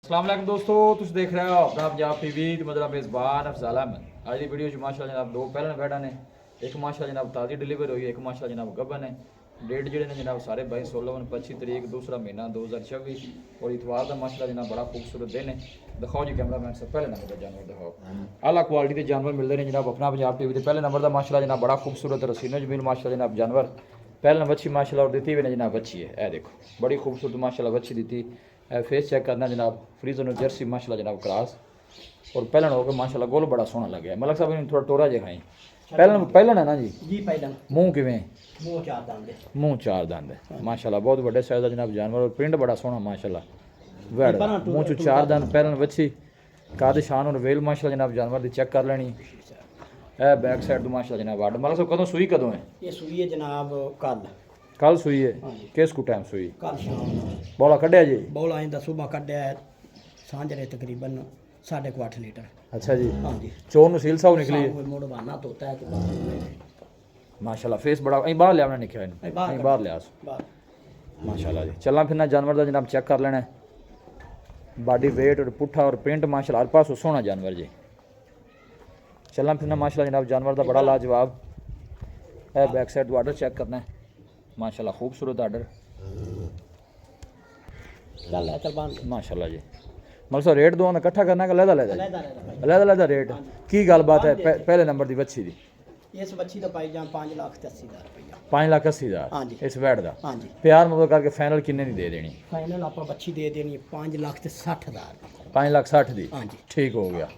अस्सलाम वालेकुम दोस्तों, तुम देख रहे हो अपना पंजाब टीवी ते मतलब मेज़बान अफजाल अहमद। अज की वीडियो माशाल्लाह जनाब दो पहले बैठा ने, एक माशाल्लाह जनाब ताज़ी डिलीवर हुई, एक माशाल्लाह जनाब गब्बन है। डेट जोड़े ने जनाब सारे 22-16-25 तरीक दूसरा महीना 2024 और इतवार का माशाल्लाह जनाब बड़ा खूबसूरत दिन है। दिखाओ जी कैमरा मैन से पहले नंबर का जानवर दिखाओ। आला क्वालिटी के जानवर मिलते हैं जनाब अपना पंजाब टीवी के पहले नंबर का माशाल्लाह जनाब बड़ा खूबसूरत रसीनो जमीन माशाल्लाह जनाब जानवर पहले बच्ची माशाल्लाह और दी भी ने जनाब बच्ची है। यह देखो बड़ी खूबसूरत माशाल्लाह बच्ची दी। फेस चेक करना जनाब फ्रीजर में जर्सी माशाल्लाह जनाब क्रॉस और पहलन हो के माशाल्लाह गोल बड़ा सोहना लगे। मलक साहब ने थोड़ा टोरा जे खाई पहलन है ना जी पहलन मुँह किवें मुँह चार दंद है माशाल्लाह बहुत बड़े साइज का जनाब जानवर और प्रिंट बड़ा सोहना माशाल्लाह वैड़ मुँह चो चार दंद पहलन बच्ची काद शान और वेल माशाल्लाह जनाब जानवर की चेक कर लेनी। ए बैक साइड तो माशाल्लाह जनाब आड मलक साहब कदों सूई कदों है? ये सूई है जनाब कल सूई है किस को टाइम सूई? कल शाम बौला कढ़िया जी? बौला इंदा सुबह कढ़िया है सांझरे तकरीबन 8.5 लीटर। अच्छा जी हाँ जी चोर नसील साहब निकली है मोड़ बहाना तोता है तो माशाल्लाह फेस बड़ा बाहर लिया नहीं निकला बाहर लिया माशाल्लाह जी। चलना फिरना जानवर का जनाब चेक कर लेना है बॉडी वेट और पुट्ठा और प्रिंट माशाल्लाह हर पास सोहना जानवर जी। चलना फिरना माशाल्लाह जनाब जानवर का बड़ा लाजवाब है। बैक साइड ऑर्डर चेक करना है माशाल्लाह खूबसूरत ऑर्डर माशाल्लाह जी। मतलब सर रेट दो इकट्ठा करना है लहदा रेट की गल बात है? पहले नंबर की बच्ची दी इस बच्ची का पाई जान 5,80,000 रुपया 5,80,000 हाँ जी इस वैट का। हाँ जी प्यार मतलब करके फाइनल किन्ने दी दे देनी? फाइनल आप बच्ची दे देनी 5,60,000 5,60,000 दी। हाँ जी ठीक हो गया।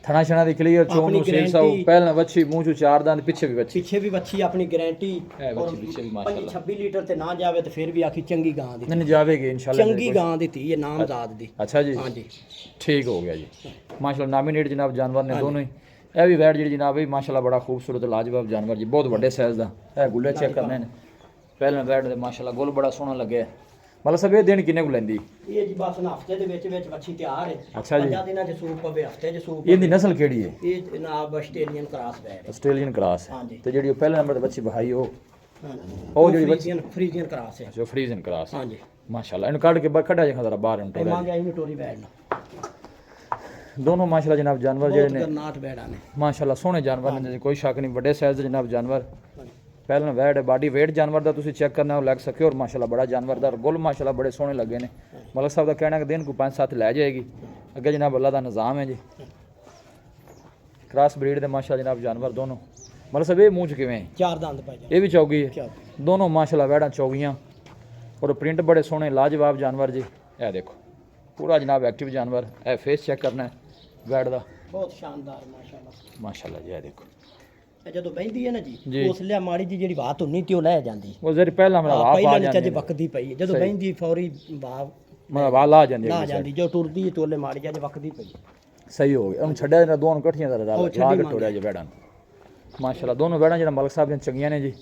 थना छना दी क्लियर चोन सील साउ पहले बच्ची मुंह चो चार दांत पीछे भी बच्ची अपनी गारंटी और पीछे भी माशाल्लाह 26 लीटर ते ना जावे तो फिर भी आखी चंगी गां दी नहीं जावेगी इंशाल्लाह चंगी गां दी थी ये नामजाद दी। अच्छा जी हाँ जी ठीक हो गया जी माशाल्लाह नामिनेट जनाब जानवर ने दोनों ही। यह भी वैट जी जनाब भी माशाल्लाह बड़ा खूबसूरत लाजवाब जानवर जी बहुत बड़े साइज का है। गुल्ले चेक करने ने पहले वैट दे माशाल्लाह गोल बड़ा सोहना लगे। मतलब सब ये दिन किन्ने को लेंदी? ये जी बस हफ्ते दे विच बच्ची तैयार है। अच्छा जी 5 दिनां च सूप पवे हफ्ते च सूप। इहदी नस्ल केड़ी है? ये जनाब Australian cross bad Australian cross हाँ जी ते जेडी पहले नंबर ते बच्ची बहाई ओ जेडी बच्ची फ्रीजियन क्रॉस है। जो फ्रीजन क्रॉस हाँ जी माशाल्लाह इन काट के कटा जे जरा बाहर इन मांगे आई टोरी बैड ना दोनों माशाल्लाह जनाब जानवर जेडे ने नाट बैडा ने माशाल्लाह सोहने जानवर ने कोई शक नहीं बड़े साइज दे जनाब जानवर। पहले वैट बॉडी वेट जानवर का तुम चेक करना लग सके और माशाल्लाह बड़ा जानवर का गुल माशाल्लाह बड़े सोहने लगे ने। मलक साहब का कहना है कि दिन को 5-7 लै जाएगी अगे जनाब अल्लाह का निज़ाम है जी। क्रॉस ब्रीड के माशाल्लाह जनाब जानवर दोनों। मतलब सब ये मुँह च किवें चार दांत पाई ये भी चौगी है दोनों माशाल्लाह वैड़ा चौगियाँ और प्रिंट बड़े सोहने लाजवाब जानवर जी। यह देखो पूरा जनाब एक्टिव जानवर है। फेस चेक करना है वैट का बहुत शानदार माशाल्लाह माशाल्लाह जी। यह देखो ਜਦੋਂ ਬੈਂਦੀ ਹੈ ਨਾ ਜੀ ਉਸ ਲਿਆ ਮਾੜੀ ਜੀ ਜਿਹੜੀ ਬਾਤ ਹੁੰਨੀ ਤੇ ਉਹ ਲੈ ਜਾਂਦੀ ਉਹ ਜਿਹੜੀ ਪਹਿਲਾਂ ਮੇਰਾ ਵਾਹ ਪਾ ਜਾਂਦੀ ਹੈ ਵਕਦੀ ਪਈ ਜਦੋਂ ਬੈਂਦੀ ਫੌਰੀ ਵਾਹ ਲਾ ਜਾਂਦੀ ਜੋ ਟੁਰਦੀ ਹੈ ਤੋਲੇ ਮਾੜੀ ਜਾਂ ਵਕਦੀ ਪਈ ਸਹੀ ਹੋ ਗਿਆ ਉਹਨੂੰ ਛੱਡਿਆ ਜਿਹੜਾ ਦੋਨੋਂ ਇਕੱਠੀਆਂ ਦਾ ਲਾ ਕੇ ਟੋੜਿਆ ਜੇ ਬੈੜਾਂ ਮਾਸ਼ਾਅੱਲਾ ਦੋਨੋਂ ਬੈੜਾਂ ਜਿਹੜਾ ਮਲਕ ਸਾਹਿਬ ਦੀਆਂ ਚੰਗੀਆਂ ਨੇ ਜੀ।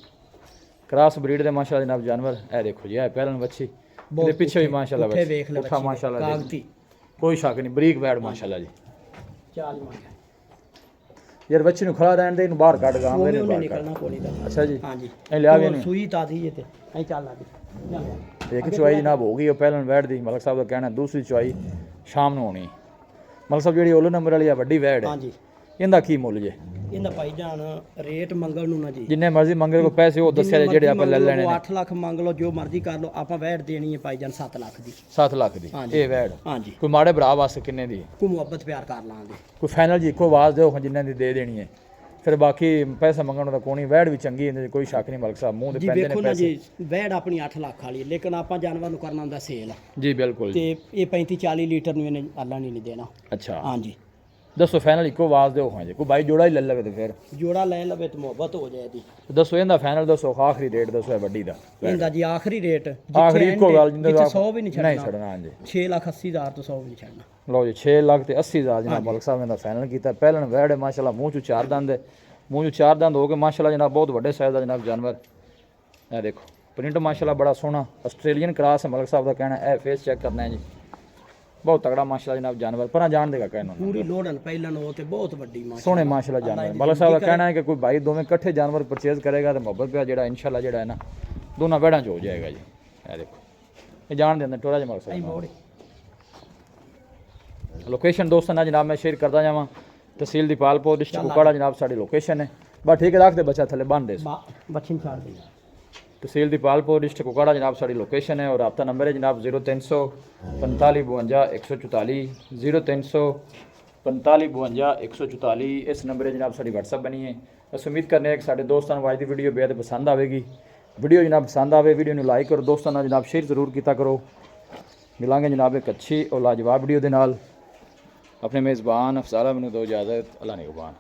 ਕ੍ਰਾਸ ਬਰੀਡ ਦੇ ਮਾਸ਼ਾਅੱਲਾ ਜਨਾਬ ਜਾਨਵਰ ਇਹ ਦੇਖੋ ਜੀ ਇਹ ਪਹਿਲਾਂ ਬੱਚੀ ਇਹਦੇ ਪਿੱਛੇ ਵੀ ਮਾਸ਼ਾਅੱਲਾ ਉੱਠਾ ਮਾਸ਼ਾਅੱਲਾ ਕੋਈ ਸ਼ੱਕ ਨਹੀਂ ਬਰੀਕ ਬੈੜ ਮਾਸ਼ਾਅੱਲਾ ਜੀ। ਚਾਲ ਮਾਰ यार बच्ची नु खड़ा रहने दे इन बाहर काट गांव में नहीं निकलना कोनी दा। अच्छा जी हां जी ए ले आवे नहीं सुई तादी है ते ऐ चल आ एक चुआई जनाब हो गई पहलन वैड दी मलक साहब का कहना दूसरी चुआई शाम नु होनी। मलक साहब जेडी ओलो नंबर वाली है बड़ी वैड है हां जी इंदा की मुੱਲ जे? इंदा भाई जान रेट मंगल नु ना जी जिन्ने मर्जी मंगे को पैसे वो दस्या जेडे आप ले लेने 8 लाख मांग लो जो मर्जी कर लो आप वैड देनी है भाई जान 7 लाख दी 7 लाख दी ए वैड हां जी। कोई माड़े भरा वास्ते किन्ने दी? कोई मोहब्बत प्यार कर लांगे कोई फाइनल जी इको आवाज दो जिन्ने दी दे देनी है फिर बाकी पैसा मंगण दा कोनी वैड भी चंगी है कोई शक नहीं। मलक साहब मुंह दे पैंदे ने पैसे जी वैड अपनी 8 लाख वाली लेकिन आप जानवर नु करना हुंदा सेल जी बिल्कुल ते ये 35-40 लीटर नु अल्लाह नहीं देना। अच्छा हां जी दसो फाइनल इको आवाज दो हाँ जी कोई भाई जोड़ा ही ले लवे तो फिर जोड़ा ले लवे तो मोहब्बत हो जाएगी। दसो इंदा फाइनल दसो आखिरी रेट दसो है बड़ी दा इंदा जी आखिरी रेट आखिरी इको गल जिंदा 100 भी नहीं छड़ना हां जी 6,80,000 तो 100 भी नहीं छड़ना। लो जी 6,80,000 जनाब मलक साहब ने फाइनल कीता। पहलन वैड माशाल्लाह मुंह चो चार दंद मुंह चो चार दंद हो गए माशाल्लाह जनाब बहुत बड़े साइज का जनाब जानवर। ये देखो प्रिंट माशाल्लाह बड़ा सोहना ऑस्ट्रेलियन क्रॉस है। मलक साहब का कहना है फेस चेक करना है जी बहुत तगड़ा माशाल्लाह जनाब जानवर पर जान देगा कहना पूरी लोडन पहलन हो ते बहुत बड़ी माशाल्लाह सोहने माशाल्लाह जानवर। मलक साहब का कहना है कि कोई भाई दोवें इकट्ठे जानवर परचेज करेगा तो मोहब्बत पे जेड़ा इंशाल्लाह जेड़ा है ना दोनों वेड़ा च हो जाएगा जी। ये देखो ये जान दे अंदर टोरा जे मलक साहब लोकेशन दोस्तों ना जनाब मैं शेयर करता जावां तहसील दीपालपुर डिस्ट्रिक्ट कुपवाड़ा जनाब साड़ी लोकेशन है बस ठीक है रख दे बच्चा थले बन दे बच्ची छाड़ दी तहसील दीपालपुर डिस्ट्रिक्ट कुपवाड़ा जनाब साड़ी लोकेशन है और रब्ता नंबर है जनाब 0345 52 144 0345 52 144 इस नंबर है जनाब साड़ी व्हाट्सअप बनी है बस उम्मीद करने कि साढ़े दोस्तों आज की वीडियो बेहद पसंद आएगी वीडियो जनाब पसंद आए वीडियो में लाइक करो दोस्तों ना जनाब शेयर जरूर किया करो मिलांगे जनाब एक अच्छी और लाजवाब वीडियो के नाल अपने मेज़बान अफसारा मैनू दो इजाज़त अल्लाह निगहबान।